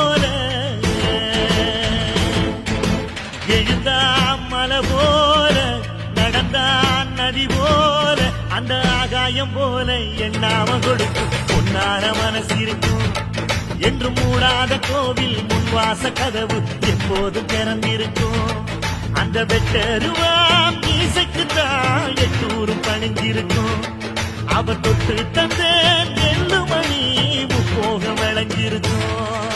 போல எழுந்தா மலை போல நடந்தான் நதி போல அந்த ஆகாயம் போல எண்ணாம கொடுக்கும் பொன்னான மனசு இருக்கும் என்று மூடாத கோவில் முன்வாச கதவு எப்போதும் திறந்திருக்கும் அந்த வெட்டருவாம் மீசைக்குத்தான் எட்டூரும் பணிஞ்சிருக்கும் அவ தொட்டு தந்த நெல்லு மணி முப்போக விளைஞ்சிருக்கும்